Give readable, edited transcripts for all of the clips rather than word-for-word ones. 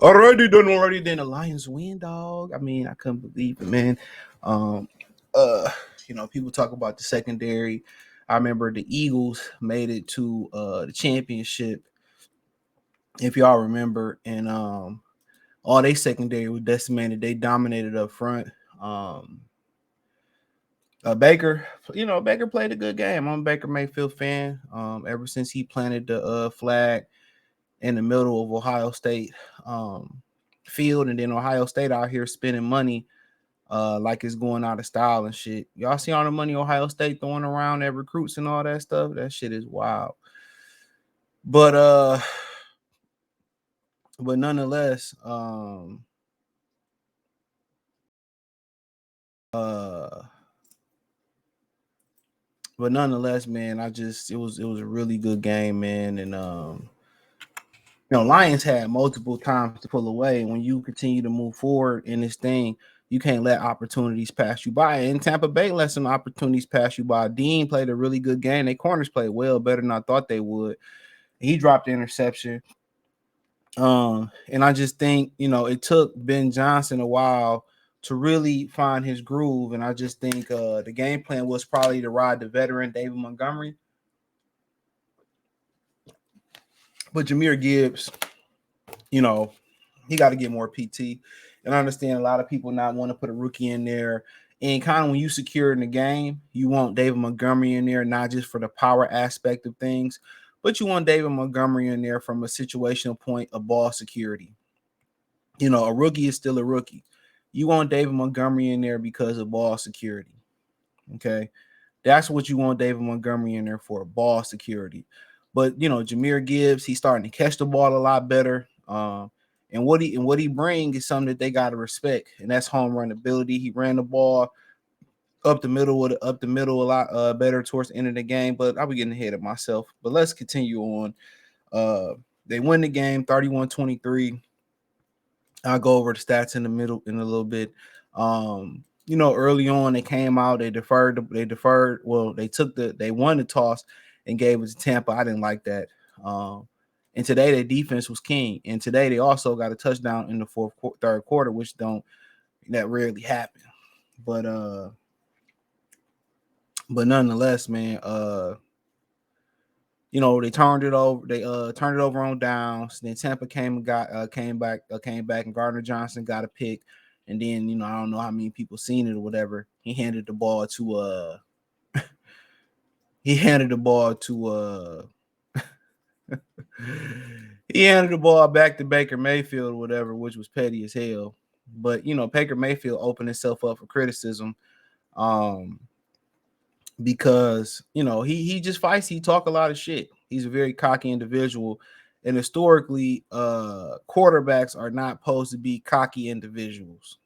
Already done already. Then the Lions win, dog. I mean, I couldn't believe it, man. Um, uh, people talk about the secondary. I remember the Eagles made it to the championship, if y'all remember, and all they secondary was decimated. They dominated up front. Um, Baker, Baker played a good game. I'm a Baker Mayfield fan. Ever since he planted the flag in the middle of Ohio State um, field, and then Ohio State out here spending money like it's going out of style and shit. Y'all see all the money Ohio State throwing around at recruits and all that stuff? That shit is wild. But nonetheless, uh man, it was a really good game, man. And Lions had multiple times to pull away. When you continue to move forward in this thing, you can't let opportunities pass you by. And Tampa Bay let some opportunities pass you by. Dean played a really good game. Their corners played well, better than I thought they would. He dropped the interception. And I just think, it took Ben Johnson a while to really find his groove. And I just think the game plan was probably to ride the veteran David Montgomery. But Jahmyr Gibbs, he got to get more PT. And I understand a lot of people not want to put a rookie in there. And kind of when you secure in the game, you want David Montgomery in there, not just for the power aspect of things, but you want David Montgomery in there from a situational point of ball security. A rookie is still a rookie. You want David Montgomery in there because of ball security. Okay. That's what you want David Montgomery in there for, ball security. But Jahmyr Gibbs, he's starting to catch the ball a lot better. And what he brings is something that they got to respect, and that's home run ability. He ran the ball up the middle a lot better towards the end of the game. But I'll be getting ahead of myself. But let's continue on. They win the game 31-23. I'll go over the stats in a little bit. Early on they came out, they deferred. Well, they won the toss and gave it to Tampa. I didn't like that. And today their defense was king. And today they also got a touchdown in the third quarter, which that rarely happen. But nonetheless, man, they turned it over. They turned it over on downs. Then Tampa came back, and Gardner Johnson got a pick. And then I don't know how many people seen it or whatever. He handed the ball to he handed the ball back to Baker Mayfield or whatever, which was petty as hell. But Baker Mayfield opened himself up for criticism. Because he just fights. He talk a lot of shit. He's a very cocky individual, and historically, quarterbacks are not supposed to be cocky individuals.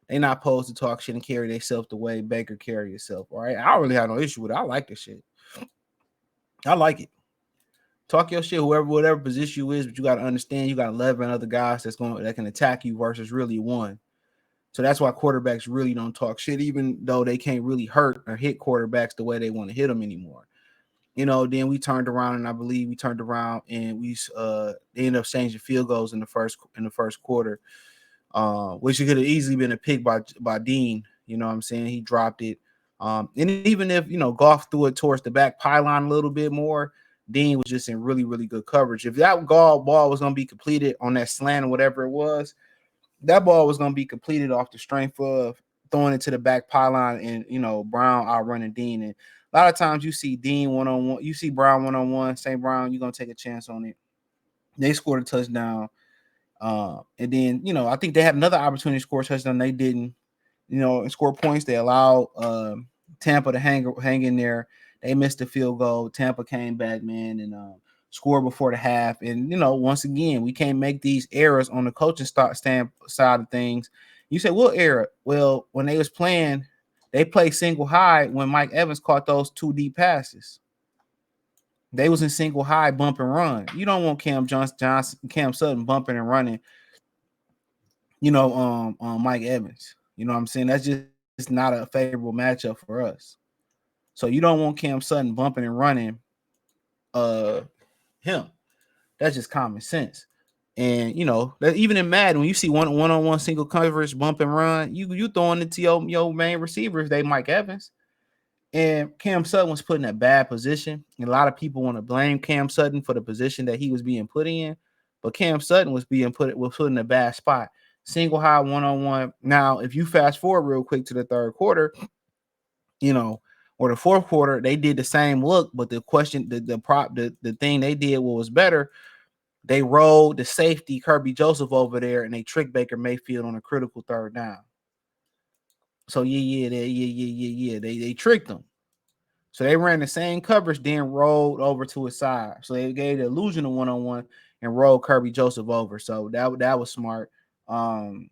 They're not supposed to talk shit and carry themselves the way Baker carry himself. All right, I don't really have no issue with it. I like this shit. I like it. Talk your shit, whatever position you is, but you got to understand you got 11 other guys that can attack you versus really one. So that's why quarterbacks really don't talk shit, even though they can't really hurt or hit quarterbacks the way they want to hit them anymore. Then we turned around, and I believe we turned around and we ended up changing field goals in the first quarter, which could have easily been a pick by Dean. You know what I'm saying? He dropped it. And even if Goff threw it towards the back pylon a little bit more, Dean was just in really, really good coverage. If that ball was going to be completed on that slant or whatever it was, that ball was going to be completed off the strength of throwing it to the back pylon and, Brown outrunning Dean. And a lot of times you see Dean one-on-one, you see Brown one-on-one, St. Brown, you're going to take a chance on it. They scored a touchdown. And then, I think they had another opportunity to score a touchdown. They didn't, and score points. They allowed Tampa to hang in there. They missed the field goal. Tampa came back, man, and score before the half. And, once again, we can't make these errors on the coaching side of things. You say, what error? Well, when they was playing, they played single high when Mike Evans caught those 2 deep passes. They was in single high, bump and run. You don't want Cam Sutton bumping and running, Mike Evans. You know what I'm saying? That's just not a favorable matchup for us. So you don't want Cam Sutton bumping and running him. That's just common sense. And that even in Madden, when you see one-on-one single coverage, bump and run, you throwing it to your main receivers, they Mike Evans. And Cam Sutton was put in a bad position. And a lot of people want to blame Cam Sutton for the position that he was being put in. But Cam Sutton was put in a bad spot. Single high one-on-one. Now, if you fast forward real quick to the third quarter, or the fourth quarter, they did the same look, but the question, the thing they did what was better, they rolled the safety Kirby Joseph over there, and they tricked Baker Mayfield on a critical third down. So they tricked him. So they ran the same coverage, then rolled over to his side. So they gave the illusion of one-on-one and rolled Kirby Joseph over. So that was smart. Um,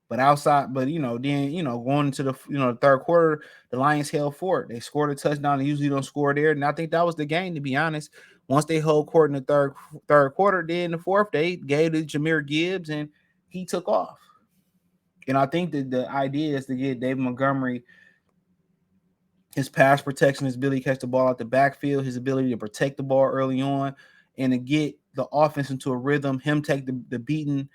But outside, then going into the third quarter, the Lions held fort. They scored a touchdown. They usually don't score there, and I think that was the game, to be honest. Once they held court in the third quarter, then the fourth, they gave to Jahmyr Gibbs, and he took off. And I think that the idea is to get David Montgomery his pass protection, his ability to catch the ball out the backfield, his ability to protect the ball early on, and to get the offense into a rhythm, him take the beating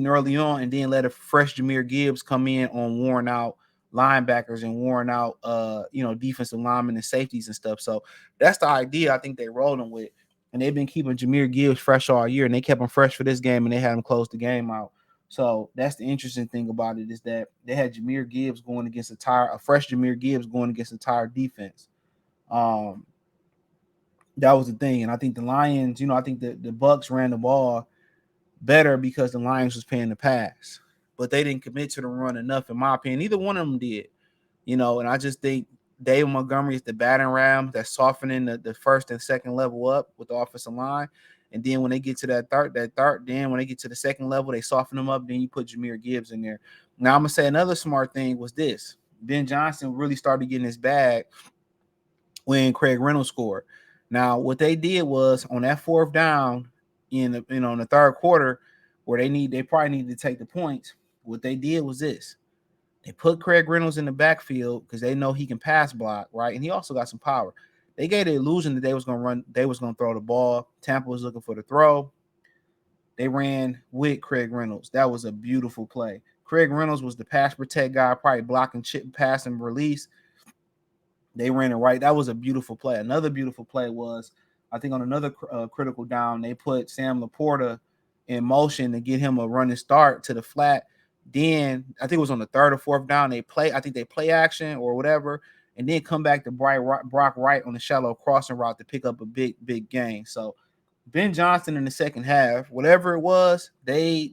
early on, and then let a fresh Jahmyr Gibbs come in on worn out linebackers and worn out defensive linemen and safeties and stuff. So that's the idea I think they rolled them with. And they've been keeping Jahmyr Gibbs fresh all year, and they kept him fresh for this game, and they had him close the game out. So that's the interesting thing about it, is that they had Jahmyr Gibbs going against a fresh Jahmyr Gibbs going against a tired defense. That was the thing. And I think the Lions, I think the Bucs ran the ball better because the Lions was paying the pass. But they didn't commit to the run enough, in my opinion. Neither one of them did. And I just think David Montgomery is the battering ram that's softening the first and second level up with the offensive line. And then when they get to that third, then when they get to the second level, they soften them up. Then you put Jahmyr Gibbs in there. Now, I'm going to say another smart thing was this. Ben Johnson really started getting his bag when Craig Reynolds scored. Now, what they did was on that fourth down in the third quarter, where they probably needed to take the points, what they did was this. They put Craig Reynolds in the backfield because they know he can pass block, right? And he also got some power. They gave the illusion that they was going to throw the ball. Tampa was looking for the throw. They ran with Craig Reynolds. That was a beautiful play. Craig Reynolds was the pass protect guy, probably blocking chip, pass, and release. They ran it right. That was a beautiful play. Another beautiful play was, I think on another critical down, they put Sam Laporta in motion to get him a running start to the flat. Then I think it was on the third or fourth down. They play action or whatever, and then come back to Brock Wright on the shallow crossing route to pick up a big gain. So Ben Johnson in the second half, whatever it was, they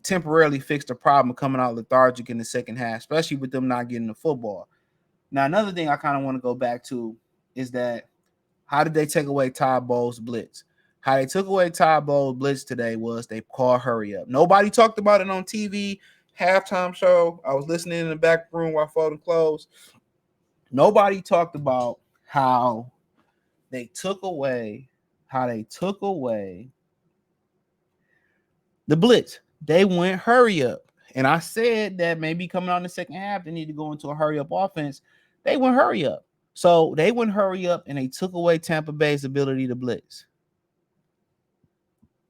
temporarily fixed the problem of coming out lethargic in the second half, especially with them not getting the football. Now, another thing I kind of want to go back to is that how did they take away Todd Bowles' blitz? How they took away Todd Bowles' blitz today was they called hurry up. Nobody talked about it on TV, halftime show. I was listening in the back room while folding clothes. Nobody talked about how they took away the blitz. They went hurry up. And I said that maybe coming out in the second half, they need to go into a hurry up offense. They went hurry up. So they went hurry up and they took away Tampa Bay's ability to blitz.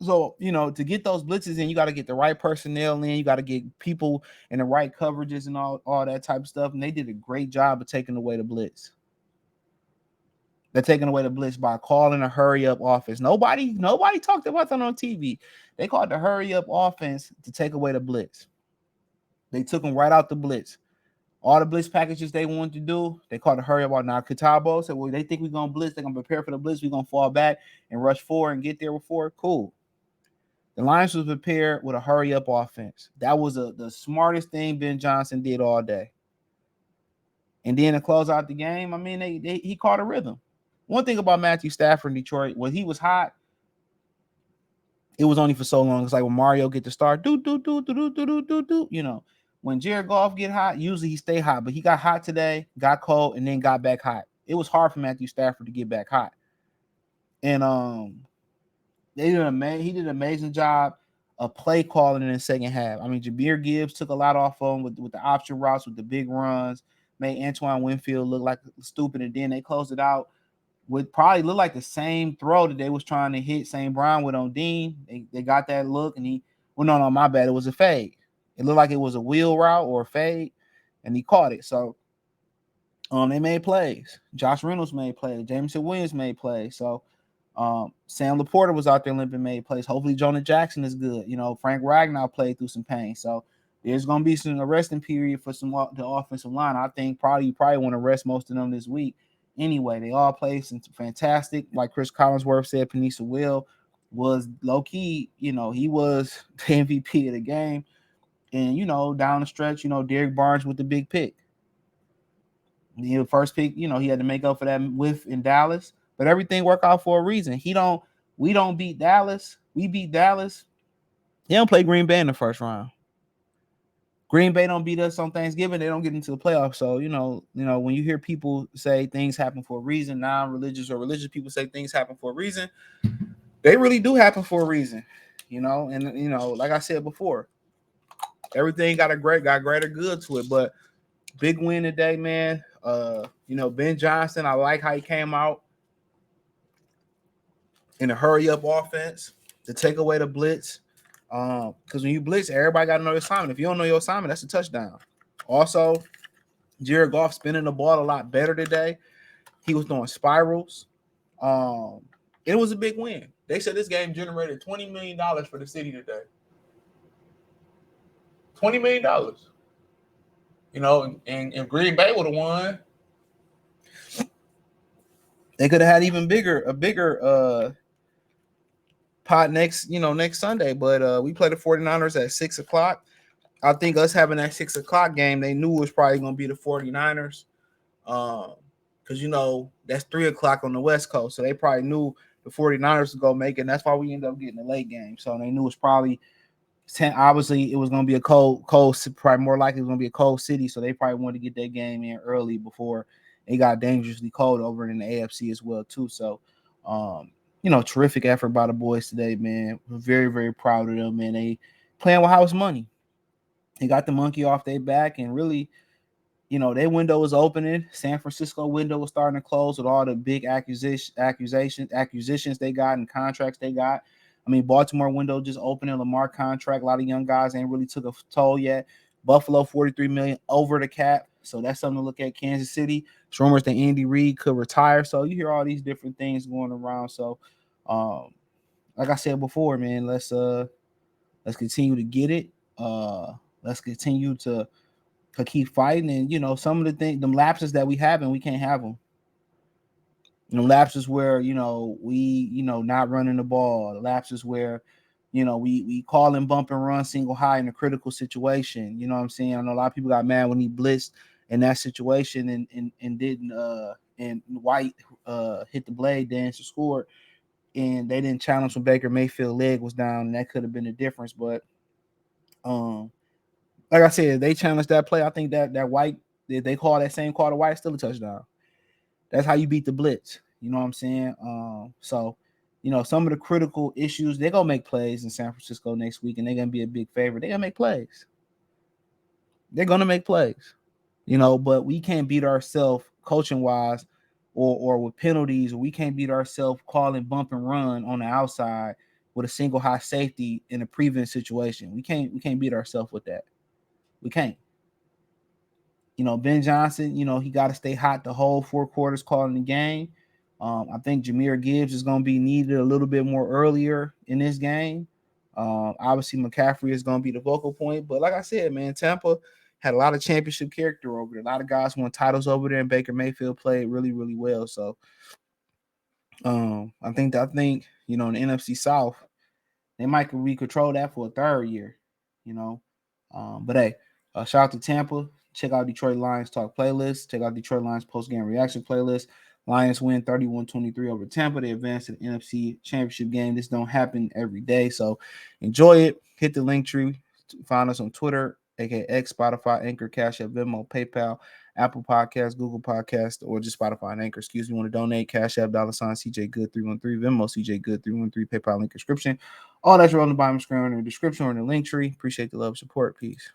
So, to get those blitzes in, you got to get the right personnel in. You got to get people in the right coverages and all that type of stuff. And they did a great job of taking away the blitz. They're taking away the blitz by calling a hurry up offense. Nobody talked about that on TV. They called the hurry up offense to take away the blitz. They took them right out the blitz. All the blitz packages they wanted to do, they called the hurry up. Now, Katabo said, well, they think we're going to blitz. They're going to prepare for the blitz. We're going to fall back and rush forward and get there before. Cool. The Lions was prepared with a hurry up offense. That was the smartest thing Ben Johnson did all day. And then to close out the game, I mean, he caught a rhythm. One thing about Matthew Stafford in Detroit, when he was hot, it was only for so long. It's like when Mario get to start, do. When Jared Goff get hot, usually he stay hot, but he got hot today, got cold, and then got back hot. It was hard for Matthew Stafford to get back hot. And he did an amazing job of play calling in the second half. I mean, Jahmyr Gibbs took a lot off of him with the option routes, with the big runs. made Antoine Winfield look like stupid, and then they closed it out with probably look like the same throw that they was trying to hit St. Brown with on Dean. They got that look, and no, my bad. It was a fade. It looked like it was a wheel route or a fade, and he caught it. So they made plays. Josh Reynolds made plays. Jameson Williams made plays. So Sam Laporta was out there limping, made plays. Hopefully Jonah Jackson is good. Frank Ragnow played through some pain. So there's going to be some resting period for the offensive line. I think you probably want to rest most of them this week. Anyway, they all played some fantastic. Like Chris Collinsworth said, Panisa Will was low-key, he was the MVP of the game. And, down the stretch, Derek Barnes with the big pick. The first pick, he had to make up for that whiff in Dallas. But everything worked out for a reason. We don't beat Dallas. We beat Dallas. They don't play Green Bay in the first round. Green Bay don't beat us on Thanksgiving. They don't get into the playoffs. So, when you hear people say things happen for a reason, non-religious or religious people say things happen for a reason, they really do happen for a reason. And like I said before, everything got greater good to it. But big win today, man. Ben Johnson, I like how he came out in a hurry-up offense to take away the blitz. Because when you blitz, everybody got to know your assignment. If you don't know your assignment, that's a touchdown. Also, Jared Goff spinning the ball a lot better today. He was doing spirals. It was a big win. They said this game generated $20 million for the city today. $20 million. And if Green Bay would have won, they could have had a bigger pot next Sunday. But we play the 49ers at 6:00. I think us having that 6:00 game, they knew it was probably going to be the 49ers. Because, that's 3:00 on the West Coast. So they probably knew the 49ers would go make it. And that's why we ended up getting a late game. So they knew it was probably 10. Obviously, it was going to be a cold, probably more likely it was going to be a cold city. So they probably wanted to get that game in early before it got dangerously cold over in the AFC as well, too. So, terrific effort by the boys today, man. We're very, very proud of them, man. They playing with house money. They got the monkey off their back, and really, their window was opening. San Francisco window was starting to close with all the big acquisitions they got and contracts they got. I mean, Baltimore window just opening, Lamar contract. A lot of young guys ain't really took a toll yet. Buffalo, $43 million over the cap. So that's something to look at. Kansas City, it's rumors that Andy Reid could retire. So you hear all these different things going around. So, like I said before, man, let's continue to get it. Let's continue to keep fighting. And, some of the things, them lapses that we have, and we can't have them. Lapses where, we, not running the ball. Lapses where, we call and bump and run single high in a critical situation. You know what I'm saying? I know a lot of people got mad when he blitzed in that situation and didn't and White hit the blade dance to score, and they didn't challenge when Baker Mayfield leg was down, and that could have been the difference. But like I said, they challenged that play. I think that White, they call that same call to White, still a touchdown. That's how you beat the blitz. You know what I'm saying? So, some of the critical issues, they're going to make plays in San Francisco next week, and they're going to be a big favorite. They're going to make plays. They're going to make plays, but we can't beat ourselves coaching-wise or with penalties. We can't beat ourselves calling bump and run on the outside with a single high safety in a prevent situation. We can't beat ourselves with that. We can't. Ben Johnson, he got to stay hot the whole 4 quarters calling the game. I think Jahmyr Gibbs is going to be needed a little bit more earlier in this game. Obviously, McCaffrey is going to be the focal point. But like I said, man, Tampa had a lot of championship character over there. A lot of guys won titles over there, and Baker Mayfield played really, really well. So I think in the NFC South, they might control that for a third year, But hey, shout out to Tampa. Check out Detroit Lions Talk playlist. Check out Detroit Lions post-game reaction playlist. Lions win 31-23 over Tampa. They advance to the NFC Championship game. This don't happen every day, so enjoy it. Hit the link tree. Find us on Twitter, aka X, Spotify, Anchor, Cash App, Venmo, PayPal, Apple Podcasts, Google Podcasts, or just Spotify and Anchor. You want to donate? Cash App, $ CJ Good 313, Venmo CJ Good 313, PayPal link description. All that's on the bottom screen in the description or in the link tree. Appreciate the love and support. Peace.